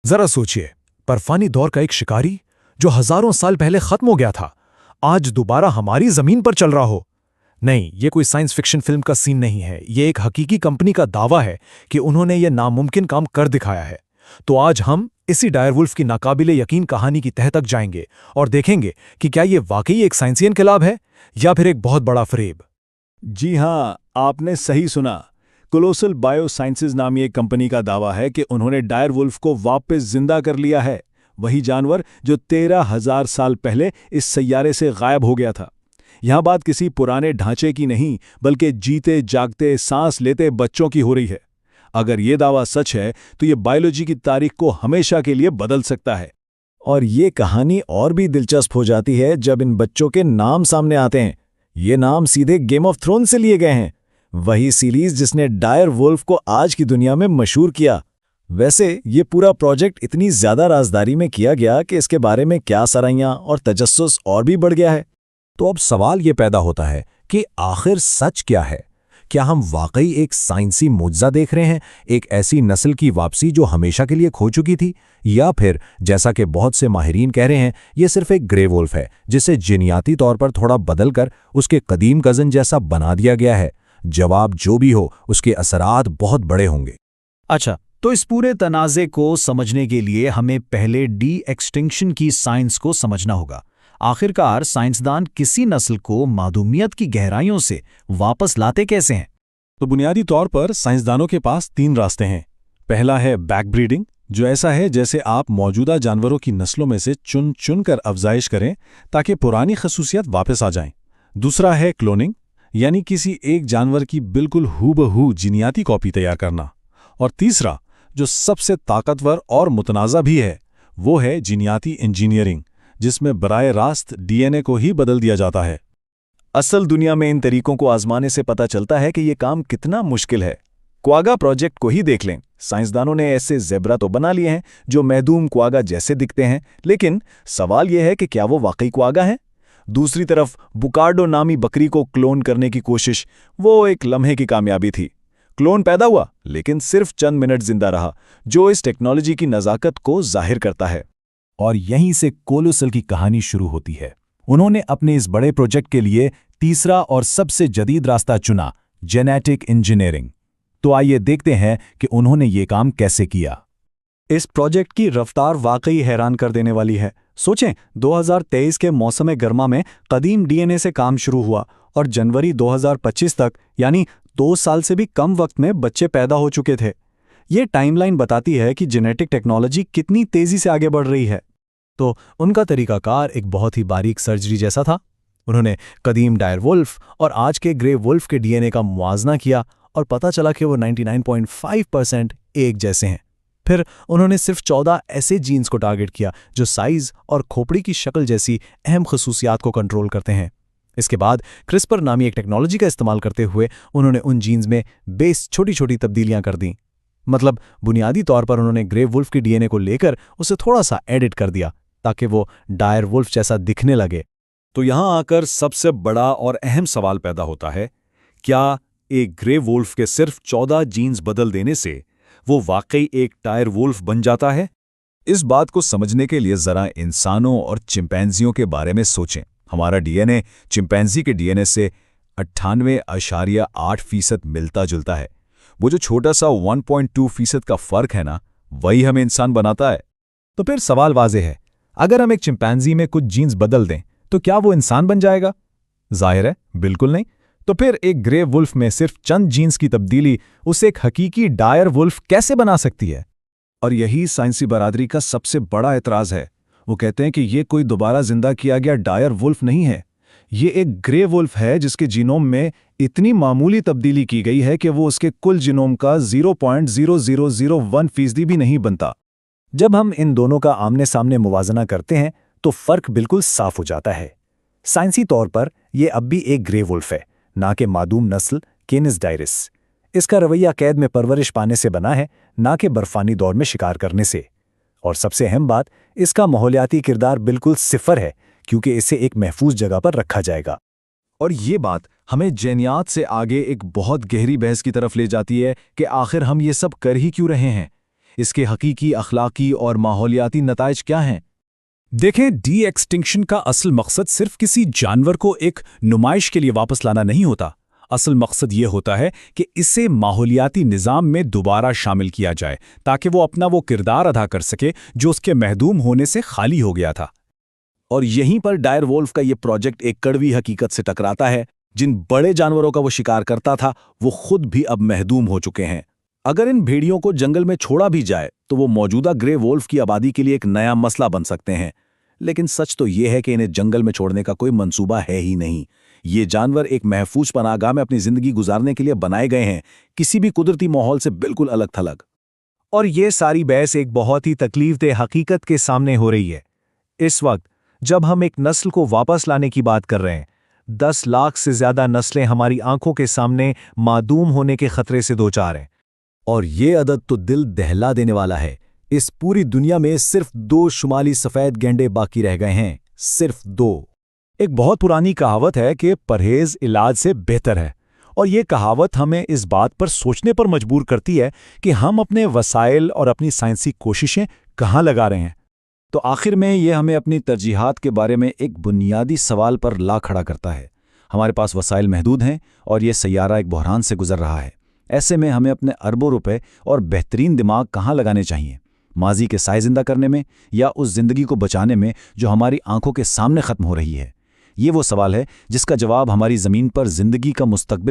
ذرا سوچئے، برفانی دور کا ایک شکاری جو ہزاروں سال پہلے ختم ہو گیا تھا، آج دوبارہ ہماری زمین پر چل رہا ہو۔ نہیں، یہ کوئی سائنس فکشن فلم کا سین نہیں ہے، یہ ایک حقیقی کمپنی کا دعویٰ ہے کہ انہوں نے یہ ناممکن کام کر دکھایا ہے۔ تو آج ہم اسی ڈائر وولف کی ناقابل یقین کہانی کی تہہ تک جائیں گے اور دیکھیں گے کہ کیا یہ واقعی ایک سائنسی انقلاب ہے یا پھر ایک بہت بڑا فریب۔ جی ہاں، آپ نے صحیح سنا۔ کولوسل بائیو سائنسز نامی ایک کمپنی کا دعویٰ ہے کہ انہوں نے ڈائر وولف کو واپس زندہ کر لیا ہے، وہی جانور جو 13,000 سال پہلے اس سیارے سے غائب ہو گیا تھا۔ یہاں بات کسی پرانے ڈھانچے کی نہیں، بلکہ جیتے جاگتے سانس لیتے بچوں کی ہو رہی ہے۔ اگر یہ دعویٰ سچ ہے تو یہ بائیولوجی کی تاریخ کو ہمیشہ کے لیے بدل سکتا ہے۔ اور یہ کہانی اور بھی دلچسپ ہو جاتی ہے جب ان بچوں کے نام سامنے آتے ہیں۔ یہ نام سیدھے گیم آف تھرون سے لیے گئے ہیں، وہی سیریز جس نے ڈائر وولف کو آج کی دنیا میں مشہور کیا۔ ویسے یہ پورا پروجیکٹ اتنی زیادہ رازداری میں کیا گیا کہ اس کے بارے میں کیا سرائیاں اور تجسس اور بھی بڑھ گیا ہے۔ تو اب سوال یہ پیدا ہوتا ہے کہ آخر سچ کیا ہے؟ کیا ہم واقعی ایک سائنسی معجزہ دیکھ رہے ہیں، ایک ایسی نسل کی واپسی جو ہمیشہ کے لیے کھو چکی تھی، یا پھر جیسا کہ بہت سے ماہرین کہہ رہے ہیں یہ صرف ایک گرے وولف ہے جسے جینیاتی طور پر تھوڑا بدل کر اس کے قدیم کزن جیسا بنا دیا گیا ہے؟ جواب جو بھی ہو، اس کے اثرات بہت بڑے ہوں گے۔ اچھا، تو اس پورے تنازع کو سمجھنے کے لیے ہمیں پہلے ڈی ایکسٹنکشن کی سائنس کو سمجھنا ہوگا۔ آخرکار سائنسدان کسی نسل کو معدومیت کی گہرائیوں سے واپس لاتے کیسے ہیں؟ تو بنیادی طور پر سائنسدانوں کے پاس 3 راستے ہیں۔ پہلا ہے بیک بریڈنگ، جو ایسا ہے جیسے آپ موجودہ جانوروں کی نسلوں میں سے چن چن کر افزائش کریں تاکہ پرانی خصوصیت واپس آ جائیں۔ دوسرا ہے کلوننگ، یعنی کسی ایک جانور کی بالکل ہو بہو جینیاتی کاپی تیار کرنا۔ اور تیسرا، جو سب سے طاقتور اور متنازع بھی ہے، وہ ہے جینیاتی انجینئرنگ، جس میں براہ راست ڈی این اے کو ہی بدل دیا جاتا ہے۔ اصل دنیا میں ان طریقوں کو آزمانے سے پتہ چلتا ہے کہ یہ کام کتنا مشکل ہے۔ کواگا پروجیکٹ کو ہی دیکھ لیں۔ سائنسدانوں نے ایسے زیبرا تو بنا لیے ہیں جو محدوم کواگا جیسے دکھتے ہیں، لیکن سوال یہ ہے کہ کیا وہ واقعی کواگا ہیں؟ دوسری طرف بکارڈو نامی بکری کو کلون کرنے کی کوشش، وہ ایک لمحے کی کامیابی تھی۔ کلون پیدا ہوا لیکن صرف چند منٹ زندہ رہا، جو اس ٹیکنالوجی کی نزاکت کو ظاہر کرتا ہے۔ اور یہیں سے کولوسل کی کہانی شروع ہوتی ہے۔ انہوں نے اپنے اس بڑے پروجیکٹ کے لیے تیسرا اور سب سے جدید راستہ چنا، جینیٹک انجینئرنگ۔ تو آئیے دیکھتے ہیں کہ انہوں نے یہ کام کیسے کیا۔ اس پروجیکٹ کی رفتار واقعی حیران کر دینے والی ہے۔ سوچیں، 2023 کے موسم گرما میں قدیم ڈی این اے سے کام شروع ہوا اور جنوری 2025 تک، یعنی 2 سال سے بھی کم وقت میں بچے پیدا ہو چکے تھے۔ یہ ٹائم لائن بتاتی ہے کہ جینیٹک ٹیکنالوجی کتنی تیزی سے آگے بڑھ رہی ہے۔ تو ان کا طریقہ کار ایک بہت ہی باریک سرجری جیسا تھا۔ انہوں نے قدیم ڈائر وولف اور آج کے گرے وولف کے ڈی این اے کا موازنہ کیا اور پتہ چلا کہ وہ 99.5% ایک جیسے ہیں۔ پھر انہوں نے صرف 14 ایسے جینز کو ٹارگٹ کیا جو سائز اور کھوپڑی کی شکل جیسی اہم خصوصیات کو کنٹرول کرتے ہیں۔ اس کے بعد کرسپر نامی ایک ٹیکنالوجی کا استعمال کرتے ہوئے انہوں نے ان جینز میں بیس چھوٹی چھوٹی تبدیلیاں کر دیں۔ مطلب بنیادی طور پر انہوں نے گرے وولف کی ڈی این اے کو لے کر اسے تھوڑا سا ایڈٹ کر دیا تاکہ وہ ڈائر وولف جیسا دکھنے لگے۔ تو یہاں آ کر سب سے بڑا اور اہم سوال پیدا ہوتا ہے، کیا ایک گرے وولف کے صرف 14 جینز بدل دینے سے وہ واقعی ایک ڈائر وولف بن جاتا ہے؟ اس بات کو سمجھنے کے لیے ذرا انسانوں اور چمپینزیوں کے بارے میں سوچیں۔ ہمارا ڈی این اے چمپینزی کے ڈی این اے سے 98.8% ملتا جلتا ہے۔ وہ جو چھوٹا سا 1.2% کا فرق ہے نا، وہی ہمیں انسان بناتا ہے۔ تو پھر سوال واضح ہے، اگر ہم ایک چمپینزی میں کچھ جینز بدل دیں تو کیا وہ انسان بن جائے گا؟ ظاہر ہے بالکل نہیں۔ تو پھر ایک گرے وولف میں صرف چند جینز کی تبدیلی اسے ایک حقیقی ڈائر وولف کیسے بنا سکتی ہے؟ اور یہی سائنسی برادری کا سب سے بڑا اعتراض ہے۔ وہ کہتے ہیں کہ یہ کوئی دوبارہ زندہ کیا گیا ڈائر وولف نہیں ہے، یہ ایک گرے وولف ہے جس کے جینوم میں اتنی معمولی تبدیلی کی گئی ہے کہ وہ اس کے کل جینوم کا 0.0001% بھی نہیں بنتا۔ جب ہم ان دونوں کا آمنے سامنے موازنہ کرتے ہیں تو فرق بالکل صاف ہو جاتا ہے۔ سائنسی طور پر یہ اب بھی ایک گرے وولف ہے، نہ کہ معدوم نسل کینس ڈائرس۔ اس کا رویہ قید میں پرورش پانے سے بنا ہے، نہ کہ برفانی دور میں شکار کرنے سے۔ اور سب سے اہم بات، اس کا ماحولیاتی کردار بالکل صفر ہے، کیونکہ اسے ایک محفوظ جگہ پر رکھا جائے گا۔ اور یہ بات ہمیں جینیات سے آگے ایک بہت گہری بحث کی طرف لے جاتی ہے کہ آخر ہم یہ سب کر ہی کیوں رہے ہیں۔ اس کے حقیقی اخلاقی اور ماحولیاتی نتائج کیا ہیں؟ دیکھیں، ڈی ایکسٹنکشن کا اصل مقصد صرف کسی جانور کو ایک نمائش کے لیے واپس لانا نہیں ہوتا۔ اصل مقصد یہ ہوتا ہے کہ اسے ماحولیاتی نظام میں دوبارہ شامل کیا جائے تاکہ وہ اپنا وہ کردار ادا کر سکے جو اس کے محدوم ہونے سے خالی ہو گیا تھا۔ اور یہیں پر ڈائر وولف کا یہ پروجیکٹ ایک کڑوی حقیقت سے ٹکراتا ہے۔ جن بڑے جانوروں کا وہ شکار کرتا تھا وہ خود بھی اب محدوم ہو چکے ہیں۔ اگر ان بھیڑیوں کو جنگل میں چھوڑا بھی جائے تو وہ موجودہ گرے وولف کی آبادی کے لیے ایک نیا مسئلہ بن سکتے ہیں، لیکن سچ تو یہ ہے کہ انہیں جنگل میں چھوڑنے کا کوئی منصوبہ ہے ہی نہیں۔ یہ جانور ایک محفوظ پناہ گاہ میں اپنی زندگی گزارنے کے لیے بنائے گئے ہیں، کسی بھی قدرتی ماحول سے بالکل الگ تھلگ۔ اور یہ ساری بحث ایک بہت ہی تکلیف دہ حقیقت کے سامنے ہو رہی ہے۔ اس وقت جب ہم ایک نسل کو واپس لانے کی بات کر رہے ہیں، 10 لاکھ سے زیادہ نسلیں ہماری آنکھوں کے سامنے معدوم ہونے کے خطرے سے دوچار ہیں۔ اور یہ عدد تو دل دہلا دینے والا ہے۔ اس پوری دنیا میں صرف 2 شمالی سفید گینڈے باقی رہ گئے ہیں، صرف 2۔ ایک بہت پرانی کہاوت ہے کہ پرہیز علاج سے بہتر ہے، اور یہ کہاوت ہمیں اس بات پر سوچنے پر مجبور کرتی ہے کہ ہم اپنے وسائل اور اپنی سائنسی کوششیں کہاں لگا رہے ہیں۔ تو آخر میں یہ ہمیں اپنی ترجیحات کے بارے میں ایک بنیادی سوال پر لا کھڑا کرتا ہے۔ ہمارے پاس وسائل محدود ہیں اور یہ سیارہ ایک بحران سے گزر رہا ہے۔ ایسے میں ہمیں اپنے اربوں روپے اور بہترین دماغ کہاں لگانے چاہیے؟ ماضی کے سائے زندہ کرنے میں یا اس زندگی کو بچانے میں جو ہماری آنکھوں کے سامنے ختم ہو رہی ہے؟ یہ وہ سوال ہے جس کا جواب ہماری زمین پر زندگی کا مستقبل